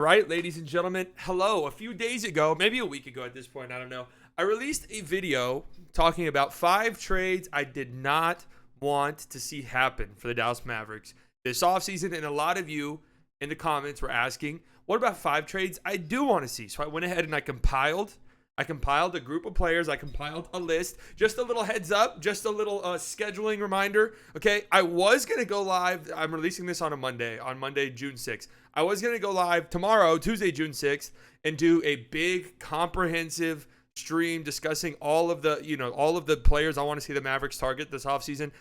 Right, ladies and gentlemen, hello. A few days ago, maybe a week ago at this point, I don't know, I released a video talking about 5 trades I did not want to see happen for the Dallas Mavericks this offseason. And a lot of you in the comments were asking, what about 5 trades I do want to see? So I went ahead and I compiled a group of players. I compiled a list. Just a little heads up, just a little scheduling reminder. Okay, I was going to go live. I'm releasing this on Monday, June 6th. I was going to go live tomorrow, Tuesday, June 6th, and do a big comprehensive stream discussing all of the players I want to see the Mavericks target this offseason.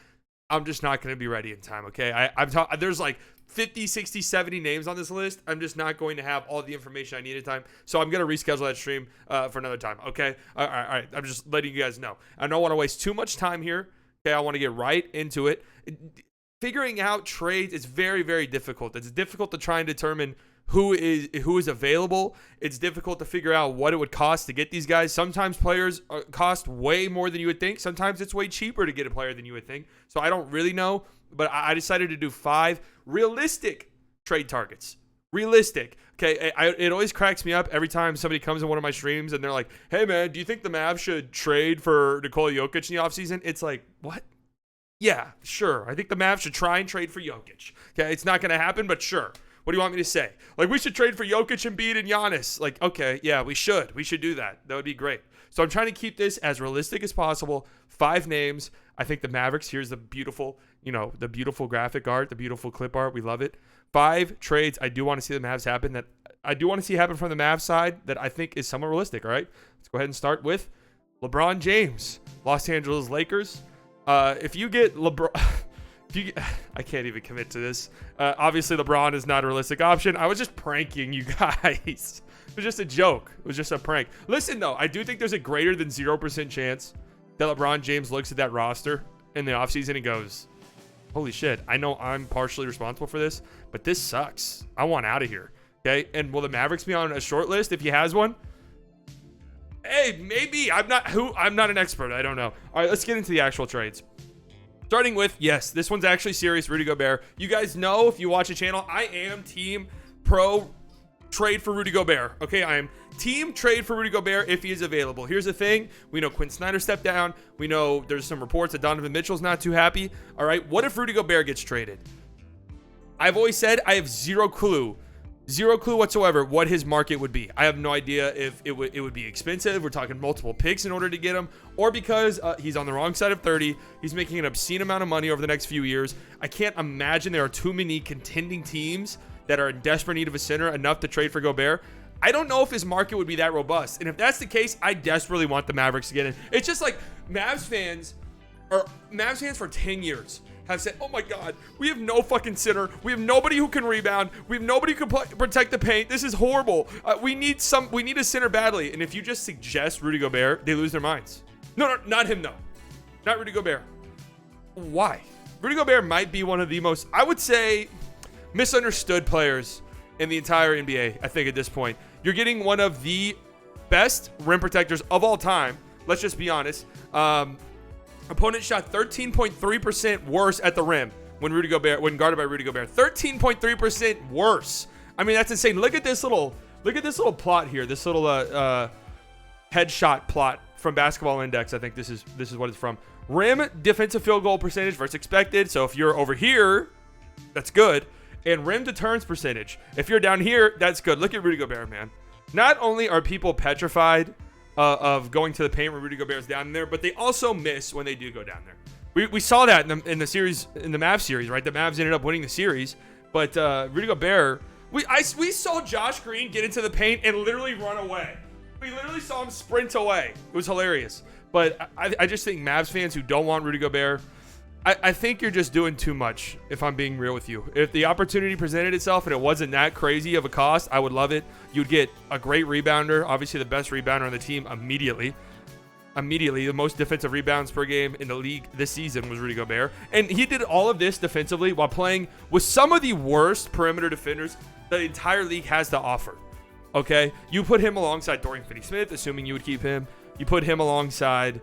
I'm just not going to be ready in time, okay? There's like 50, 60, 70 names on this list. I'm just not going to have all the information I need in time. So I'm going to reschedule that stream for another time, okay? All right. I'm just letting you guys know. I don't want to waste too much time here, okay? I want to get right into it. Figuring out trades is very, very difficult. It's difficult to try and determine who is available. It's difficult to figure out what it would cost to get these guys. Sometimes players cost way more than you would think. Sometimes it's way cheaper to get a player than you would think. So I don't really know, but I decided to do 5 realistic trade targets. Realistic. Okay, it always cracks me up every time somebody comes in one of my streams and they're like, hey man, do you think the Mavs should trade for Nikola Jokic in the offseason? It's like, what? Yeah, sure. I think the Mavs should try and trade for Jokic. Okay, it's not going to happen, but sure. What do you want me to say? Like, we should trade for Jokic, Embiid, and Giannis. Like, okay, yeah, we should. We should do that. That would be great. So I'm trying to keep this as realistic as possible. 5 names. I think the Mavericks, here's the beautiful graphic art, the beautiful clip art. We love it. 5 trades I do want to see the Mavs happen that I do want to see happen from the Mavs side that I think is somewhat realistic, all right? Let's go ahead and start with LeBron James, Los Angeles Lakers. If you get LeBron... I can't even commit to this. Obviously, LeBron is not a realistic option. I was just pranking you guys. It was just a joke. It was just a prank. Listen, though, I do think there's a greater than 0% chance that LeBron James looks at that roster in the offseason and goes, holy shit, I know I'm partially responsible for this, but this sucks. I want out of here. Okay? And will the Mavericks be on a short list if he has one? Hey, maybe. I'm not an expert. I don't know. All right, let's get into the actual trades. Starting with, yes, this one's actually serious, Rudy Gobert. You guys know, if you watch the channel, I am team pro trade for Rudy Gobert. Okay, I am team trade for Rudy Gobert if he is available. Here's the thing. We know Quinn Snyder stepped down. We know there's some reports that Donovan Mitchell's not too happy. All right, what if Rudy Gobert gets traded? I've always said I have zero clue whatsoever what his market would be. I have no idea if it would be expensive. We're talking multiple picks in order to get him, or because he's on the wrong side of 30. He's making an obscene amount of money over the next few years. I can't imagine there are too many contending teams that are in desperate need of a center enough to trade for Gobert. I don't know if his market would be that robust. And if that's the case, I desperately want the Mavericks to get in. It's just like Mavs fans for 10 years have said, oh my God, we have no fucking center. We have nobody who can rebound. We have nobody who can protect the paint. This is horrible. We need a center badly. And if you just suggest Rudy Gobert, they lose their minds. No, not him though. Not Rudy Gobert. Why? Rudy Gobert might be one of the most, I would say, misunderstood players in the entire NBA, I think, at this point. You're getting one of the best rim protectors of all time. Let's just be honest. Opponent shot 13.3% worse at the rim when guarded by Rudy Gobert. 13.3% worse. I mean, that's insane. Look at this little plot here. This little headshot plot from Basketball Index. I think this is what it's from. Rim defensive field goal percentage versus expected. So if you're over here, that's good. And rim deterrence percentage. If you're down here, that's good. Look at Rudy Gobert, man. Not only are people petrified of going to the paint when Rudy Gobert's down there, but they also miss when they do go down there. We saw that in the series, in the Mavs series, right? The Mavs ended up winning the series, but Rudy Gobert, we saw Josh Green get into the paint and literally run away. We literally saw him sprint away. It was hilarious. But I just think Mavs fans who don't want Rudy Gobert, I think you're just doing too much, if I'm being real with you. If the opportunity presented itself and it wasn't that crazy of a cost, I would love it. You'd get a great rebounder, obviously the best rebounder on the team immediately. The most defensive rebounds per game in the league this season was Rudy Gobert. And he did all of this defensively while playing with some of the worst perimeter defenders the entire league has to offer. Okay? You put him alongside Dorian Finney-Smith, assuming you would keep him. You put him alongside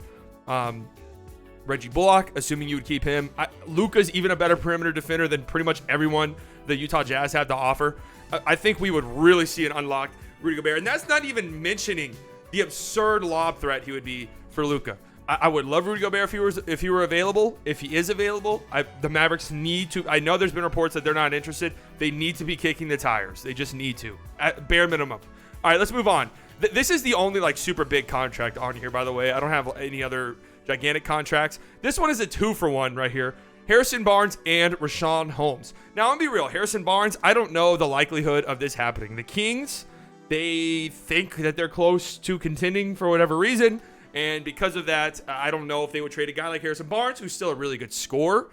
Reggie Bullock, assuming you would keep him. Luka's even a better perimeter defender than pretty much everyone the Utah Jazz have to offer. I think we would really see an unlocked Rudy Gobert. And that's not even mentioning the absurd lob threat he would be for Luka. I would love Rudy Gobert if he were available. If he is available, the Mavericks need to. I know there's been reports that they're not interested. They need to be kicking the tires. They just need to, at bare minimum. All right, let's move on. This is the only like super big contract on here, by the way. I don't have any other gigantic contracts. This one is a 2-for-1 right here. Harrison Barnes and Richaun Holmes. Now, I'm gonna be real. Harrison Barnes, I don't know the likelihood of this happening. The Kings, they think that they're close to contending for whatever reason. And because of that, I don't know if they would trade a guy like Harrison Barnes, who's still a really good scorer.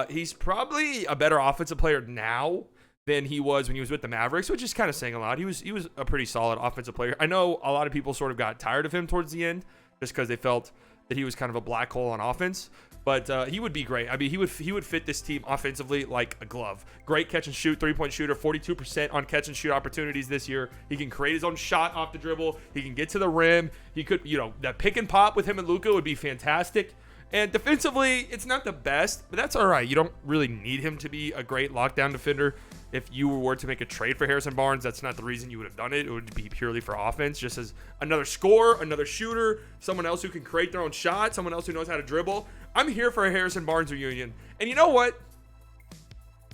He's probably a better offensive player now than he was when he was with the Mavericks, which is kind of saying a lot. He was a pretty solid offensive player. I know a lot of people sort of got tired of him towards the end just because they felt that he was kind of a black hole on offense. But he would be great. I mean, he would fit this team offensively like a glove. Great catch and shoot, 3-point shooter, 42% on catch and shoot opportunities this year. He can create his own shot off the dribble. He can get to the rim. He could, that pick and pop with him and Luka would be fantastic. And defensively, it's not the best, but that's all right. You don't really need him to be a great lockdown defender. If you were to make a trade for Harrison Barnes, that's not the reason you would have done it. It would be purely for offense, just as another scorer, another shooter, someone else who can create their own shot, someone else who knows how to dribble. I'm here for a Harrison Barnes reunion. And you know what?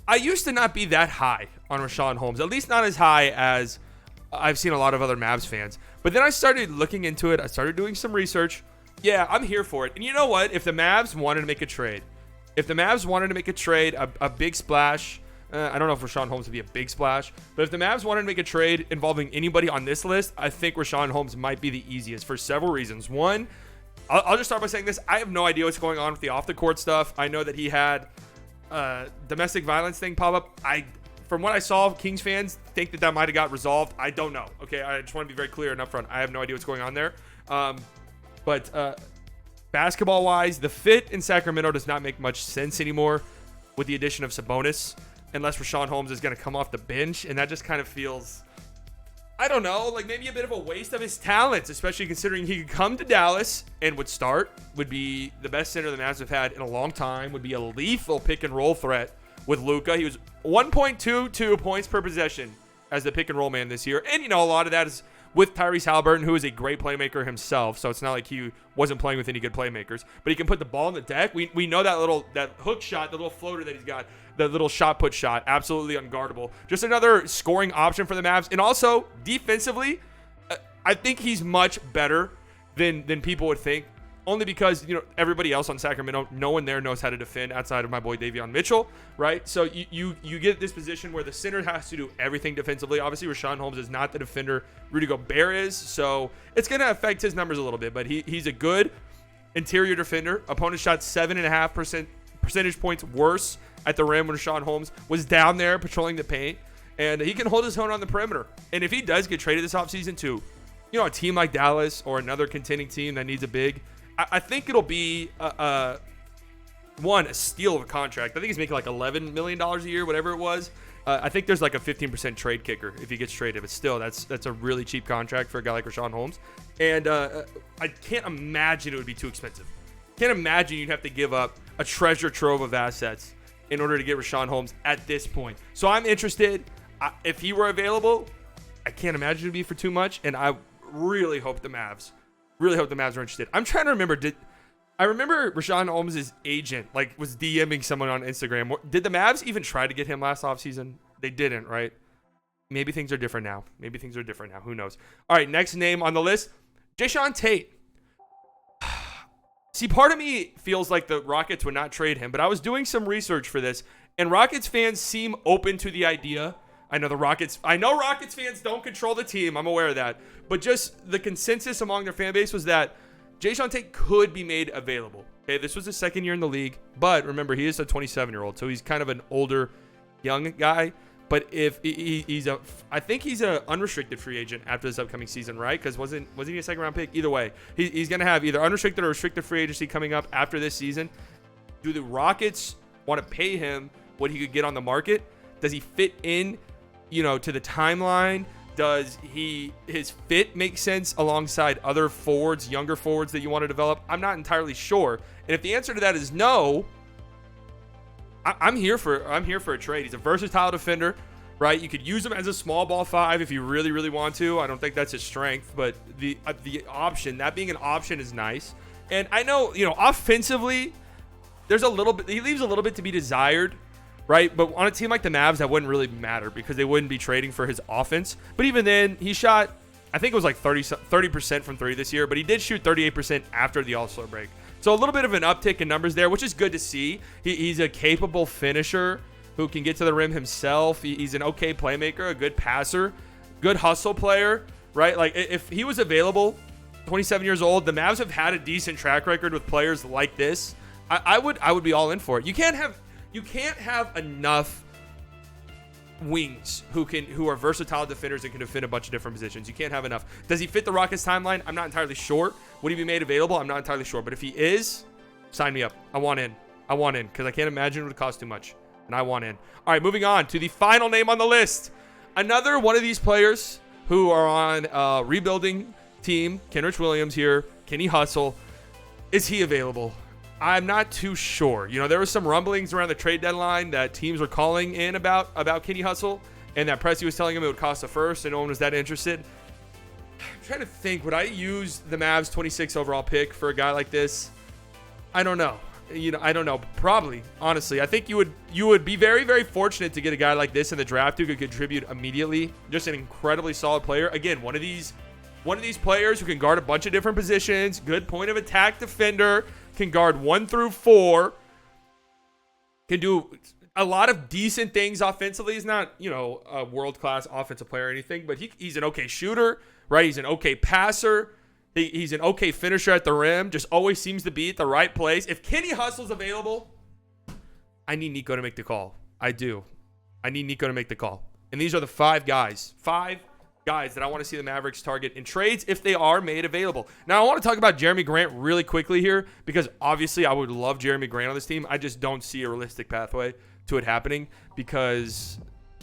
I used to not be that high on Richaun Holmes, at least not as high as I've seen a lot of other Mavs fans. But then I started looking into it. I started doing some research. Yeah, I'm here for it. And you know what? If the Mavs wanted to make a trade, a big splash, I don't know if Richaun Holmes would be a big splash, but if the Mavs wanted to make a trade involving anybody on this list, I think Richaun Holmes might be the easiest for several reasons. One, I'll just start by saying this. I have no idea what's going on with the off-the-court stuff. I know that he had domestic violence thing pop up. From what I saw, Kings fans think that might have got resolved. I don't know. Okay, I just want to be very clear and upfront. I have no idea what's going on there. But basketball-wise, the fit in Sacramento does not make much sense anymore with the addition of Sabonis, unless Richaun Holmes is going to come off the bench, and that just kind of feels, I don't know, like maybe a bit of a waste of his talents, especially considering he could come to Dallas and would be the best center the Mavs have had in a long time, would be a lethal pick-and-roll threat with Luka. He was 1.22 points per possession as the pick-and-roll man this year, and a lot of that is with Tyrese Halliburton, who is a great playmaker himself, so it's not like he wasn't playing with any good playmakers. But he can put the ball on the deck. We know that hook shot, the little floater that he's got, the little shot put shot, absolutely unguardable. Just another scoring option for the Mavs. And also, defensively, I think he's much better than people would think. Only because, everybody else on Sacramento, no one there knows how to defend outside of my boy Davion Mitchell, right? So you get this position where the center has to do everything defensively. Obviously, Richaun Holmes is not the defender Rudy Gobert is, so it's going to affect his numbers a little bit. But he's a good interior defender. Opponent shot 7.5% percentage points worse at the rim when Richaun Holmes was down there patrolling the paint. And he can hold his own on the perimeter. And if he does get traded this offseason to, a team like Dallas or another contending team that needs a big, I think it'll be a steal of a contract. I think he's making like $11 million a year, whatever it was. I think there's like a 15% trade kicker if he gets traded, but still, that's a really cheap contract for a guy like Richaun Holmes. And I can't imagine it would be too expensive. Can't imagine you'd have to give up a treasure trove of assets in order to get Richaun Holmes at this point. So I'm interested. If he were available, I can't imagine it'd be for too much, and I really hope the Mavs are interested. I'm trying to remember. I remember Richaun Holmes' agent was DMing someone on Instagram. Did the Mavs even try to get him last offseason? They didn't, right? Maybe things are different now. Who knows? All right, next name on the list, Jae'Sean Tate. See, part of me feels like the Rockets would not trade him, but I was doing some research for this, and Rockets fans seem open to the idea. I know Rockets fans don't control the team. I'm aware of that. But just the consensus among their fan base was that Jae'Sean Tate could be made available. Okay, this was his second year in the league. But remember, he is a 27-year-old, so he's kind of an older, young guy. But if I think he's an unrestricted free agent after this upcoming season, right? Because wasn't he a second-round pick? Either way, he's going to have either unrestricted or restricted free agency coming up after this season. Do the Rockets want to pay him what he could get on the market? Does he fit in to the timeline? Does his fit make sense alongside other forwards, younger forwards that you want to develop? I'm not entirely sure. And if the answer to that is no, I'm here for a trade. He's a versatile defender. right? You could use him as a small ball 5 if you really, really want to. I don't think that's his strength, but the option, that being an option, is nice. And I know, offensively, there's a little bit, he leaves a little bit to be desired, right? But on a team like the Mavs, that wouldn't really matter because they wouldn't be trading for his offense. But even then, he shot, I think it was like 30% from 3 this year, but he did shoot 38% after the All-Star break. So a little bit of an uptick in numbers there, which is good to see. He's a capable finisher who can get to the rim himself. He's an okay playmaker, a good passer, good hustle player, right? Like, if he was available, 27 years old, the Mavs have had a decent track record with players like this. I would be all in for it. You can't have enough wings who are versatile defenders and can defend a bunch of different positions. You can't have enough. Does he fit the Rockets timeline? I'm not entirely sure. Would he be made available? I'm not entirely sure. But if he is, sign me up. I want in because I can't imagine it would cost too much. And I want in. All right, moving on to the final name on the list. Another one of these players who are on a rebuilding team, Kenrich Williams here, Kenny Hustle. Is he available? I'm not too sure. There were some rumblings around the trade deadline that teams were calling in about Kenny Hustle, and that Presti was telling him it would cost a first, and no one was that interested. I'm trying to think, would I use the Mavs 26 overall pick for a guy like this? I don't know. I don't know. Probably, honestly. I think you would be very, very fortunate to get a guy like this in the draft who could contribute immediately. Just an incredibly solid player. Again, one of these players who can guard a bunch of different positions, good point of attack defender, can guard 1 through 4, can do a lot of decent things offensively. He's not, a world-class offensive player or anything, but he's an okay shooter, right? He's an okay passer. He's an okay finisher at the rim, just always seems to be at the right place. If Kenny Hustle's available, I need Nico to make the call. I do. I need Nico to make the call. And these are the 5 guys that I want to see the Mavericks target in trades if they are made available. Now, I want to talk about Jeremy Grant really quickly here because obviously I would love Jeremy Grant on this team. I just don't see a realistic pathway to it happening because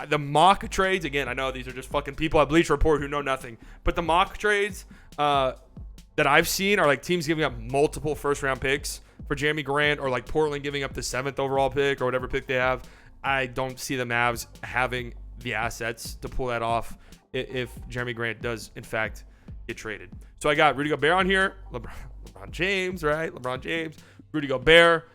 the mock trades, again, I know these are just fucking people at Bleacher Report who know nothing, but the mock trades that I've seen are like teams giving up multiple first-round picks for Jeremy Grant, or like Portland giving up the 7th overall pick or whatever pick they have. I don't see the Mavs having the assets to pull that off if Jeremy Grant does, in fact, get traded. So I got Rudy Gobert on here, LeBron James, right? LeBron James, Rudy Gobert,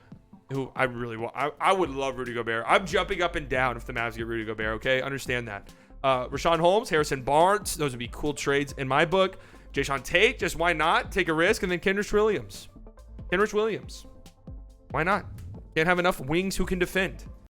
who I really want. I would love Rudy Gobert. I'm jumping up and down if the Mavs get Rudy Gobert, okay? Understand that. Richaun Holmes, Harrison Barnes, those would be cool trades in my book. Jae'Sean Tate, just why not? Take a risk. And then Kenrich Williams. Why not? Can't have enough wings who can defend.